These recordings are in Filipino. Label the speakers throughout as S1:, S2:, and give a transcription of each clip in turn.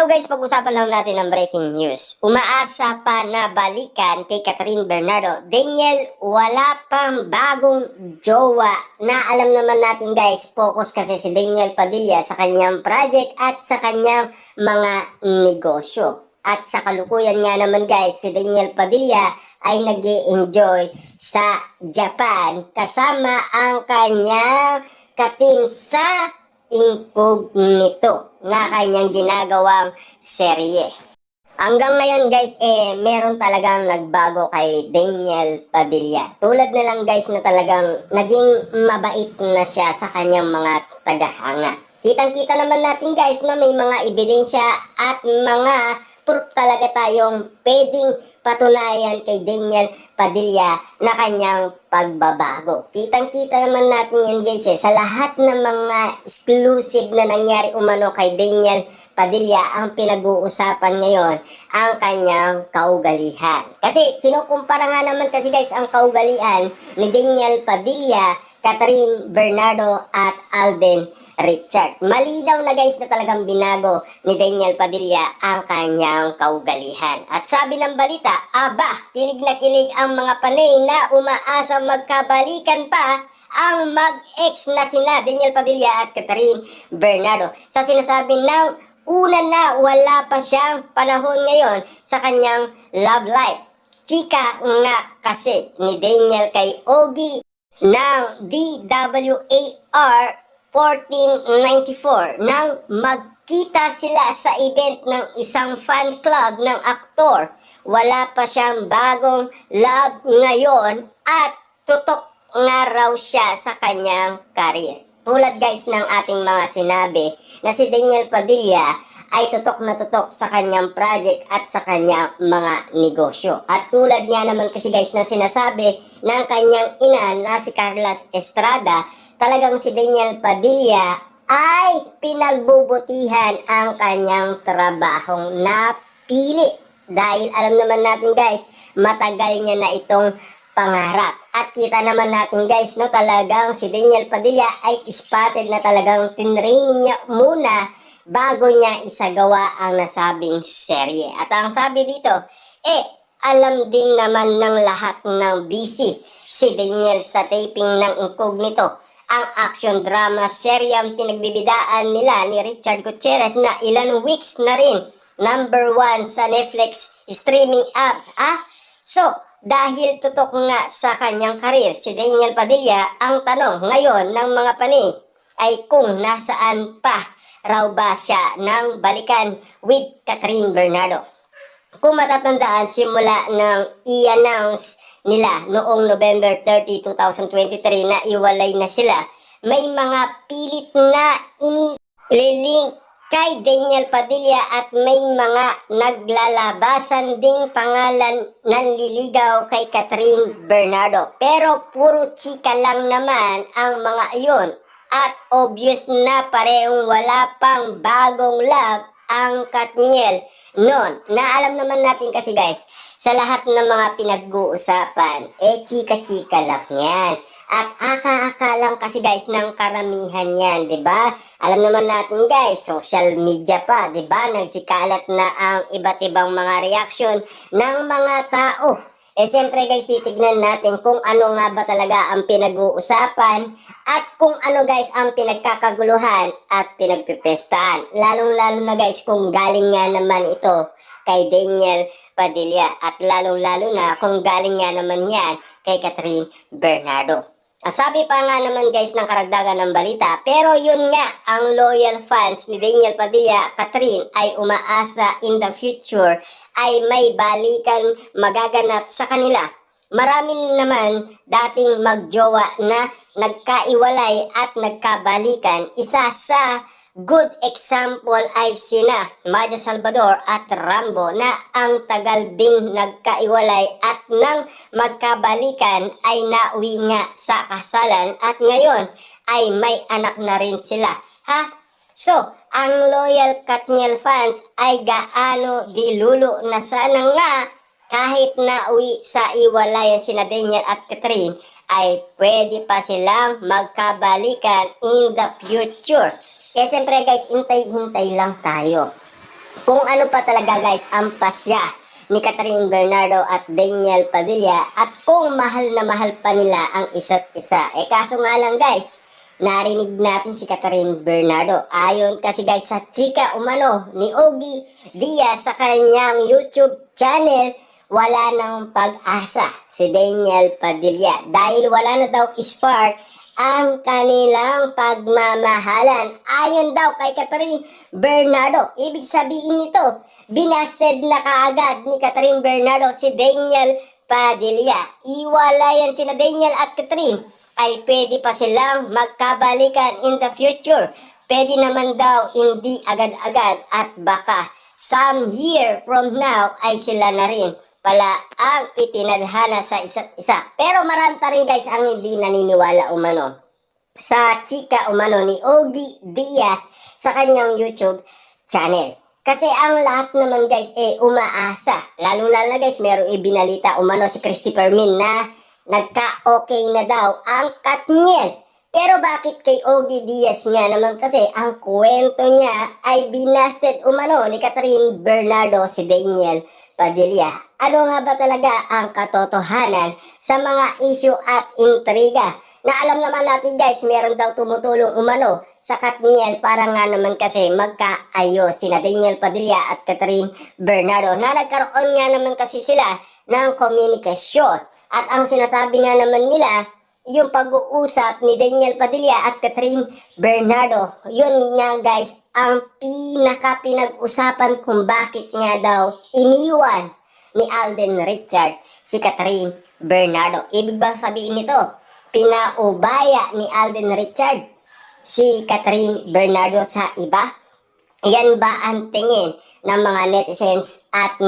S1: Now guys, pag-usapan lang natin ang breaking news. Umaasa pa na balikan kay Catherine Bernardo. Daniel, wala pang bagong jowa. Na alam naman natin guys, focus kasi si Daniel Padilla sa kanyang project at sa kanyang mga negosyo. At sa kalukuyan nga naman guys, si Daniel Padilla ay nag-i-enjoy sa Japan kasama ang kanyang katim sa Incognito na kanyang ginagawang serye. Hanggang ngayon guys, meron talagang nagbago kay Daniel Padilla. Tulad na lang guys na talagang naging mabait na siya sa kanyang mga tagahanga. Kitang-kita naman natin guys na may mga ebidensya at mga proof talaga tayong pwedeng patunayan kay Daniel Padilla na kanyang pagbabago. Kitang-kita naman natin yan guys sa lahat ng mga exclusive na nangyari umano kay Daniel Padilla. Ang pinag-uusapan ngayon ang kanyang kaugalian. Kasi kinukumpara nga naman kasi guys ang kaugalian ni Daniel Padilla, Catherine Bernardo at Alden Richard. Malinaw na guys na talagang binago ni Daniel Padilla ang kanyang kaugalian. At sabi ng balita, kilig na kilig ang mga panay na umaasa magkabalikan pa ang mag-ex na sina Daniel Padilla at Catherine Bernardo. Sa sinasabi ng una na wala pa siyang panahon ngayon sa kanyang love life. Chika nga kasi ni Daniel kay Ogie ng DWAR 1494 nang magkita sila sa event ng isang fan club ng aktor. Wala pa siyang bagong love ngayon at tutok nga raw siya sa kanyang career. Tulad guys ng ating mga sinabi na si Daniel Padilla ay tutok na tutok sa kanyang project at sa kanyang mga negosyo. At tulad nga naman kasi guys na sinasabi ng kanyang ina na si Carla Estrada, talagang si Daniel Padilla ay pinagbubutihan ang kanyang trabahong napili. Dahil alam naman natin guys, matagal niya na itong pangarap. At kita naman natin guys, no, talagang si Daniel Padilla ay spotted na talagang tinraining niya muna bago niya isagawa ang nasabing serye. At ang sabi dito, alam din naman ng lahat ng busy si Daniel sa taping ng Incognito, ang action drama seryang pinagbibidaan nila ni Richard Gutierrez na ilang weeks na rin #1 sa Netflix streaming apps. So, dahil tutok nga sa kanyang karir si Daniel Padilla, ang tanong ngayon ng mga pani ay kung nasaan pa raw ba siya nang balikan with Catherine Bernardo. Kung matatandaan, simula nang i-announce nila noong November 30, 2023 na iwalay na sila, may mga pilit na inililink kay Daniel Padilla at may mga naglalabasan ding pangalan nanliligaw kay Catherine Bernardo. Pero puro chika lang naman ang mga iyon at obvious na parehong wala pang bagong love ang Katniel noon. Na alam naman natin kasi guys, sa lahat ng mga pinag-uusapan, chika-chika lang yan. At aka-aka lang kasi guys ng karamihan yan, di ba? Alam naman natin guys, social media pa, di ba? Nagsikalat na ang iba't ibang mga reaksyon ng mga tao. Siyempre guys, titignan natin kung ano nga ba talaga ang pinag-uusapan at kung ano guys ang pinagkakaguluhan at pinagpipestahan. Lalong-lalo na guys kung galing nga naman ito kay Daniel Padilla at lalong-lalo na kung galing nga naman yan kay Catherine Bernardo. Sabi pa nga naman guys ng karagdagan ng balita, pero yun nga, ang loyal fans ni Daniel Padilla, Catherine ay umaasa in the future ay may balikan magaganap sa kanila. Marami naman dating magjowa na nagkaiwalay at nagkabalikan. Isa sa good example ay sina Maja Salvador at Rambo na ang tagal ding nagkaiwalay at nang magkabalikan ay nauwi nga sa kasalan at ngayon ay may anak na rin sila. So, ang loyal Katniel fans ay gaano dilulo na sana nga kahit nauwi sa iwalayan sina Daniel at Catherine ay pwede pa silang magkabalikan in the future. Kaya siyempre guys, hintay-hintay lang tayo. kung ano pa talaga guys ang pasya ni Catherine Bernardo at Daniel Padilla at kung mahal na mahal pa nila ang isa't isa. Kaso nga lang guys, narinig natin si Catherine Bernardo. Ayon kasi guys sa chika umano ni Ogie Diaz sa kanyang YouTube channel, wala nang pag-asa si Daniel Padilla dahil wala na daw spark ang kanilang pagmamahalan. Ayon daw kay Catherine Bernardo, ibig sabihin nito, binasted na kaagad ni Catherine Bernardo si Daniel Padilla. Iwalayan sina Daniel at Catherine ay pwede pa silang magkabalikan in the future. Pwede naman daw hindi agad-agad at baka some year from now ay sila na rin pala ang itinadhana sa isa't isa. Pero marami pa rin guys ang hindi naniniwala umano sa chika umano ni Ogie Diaz sa kanyang YouTube channel. Kasi ang lahat naman guys umaasa. Lalo na guys, merong ibinalita umano si Christopher Min na nagka-okay na daw ang Katniel. Pero bakit kay Ogie Diaz nga naman kasi ang kwento niya ay binasted umano ni Catherine Bernardo si Daniel Padilla. Ano nga ba talaga ang katotohanan sa mga issue at intriga? Na alam naman natin guys, meron daw tumutulong umano sa Katniel para nga naman kasi magkaayos sina Daniel Padilla at Catherine Bernardo na nagkaroon nga naman kasi sila ng komunikasyon. At ang sinasabi nga naman nila, yung pag-uusap ni Daniel Padilla at Catherine Bernardo, yun nga guys ang pinaka-pinag-usapan kung bakit nga daw iniwan ni Alden Richard si Catherine Bernardo. Ibig bang sabihin nito, pinaubaya ni Alden Richard si Catherine Bernardo sa iba? Yan ba ang tingin ng mga netizens at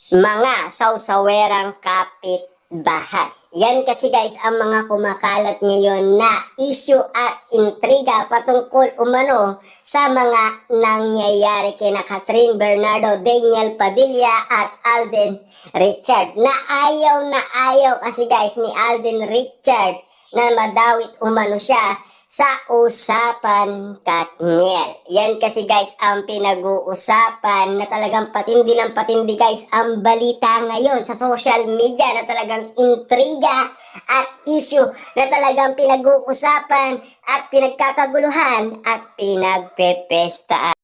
S1: mga sawsawerang kapitbahay? Yan kasi guys ang mga kumakalat ngayon na issue at intriga patungkol umano sa mga nangyayari kina Catherine Bernardo, Daniel Padilla at Alden Richard. Na ayaw kasi guys ni Alden Richard na madawit umano siya sa usapan Katniel. Yan kasi guys ang pinag-uusapan na talagang patindi ng patindi guys ang balita ngayon sa social media na talagang intriga at issue na talagang pinag-uusapan at pinagkakaguluhan at pinagpepestaan.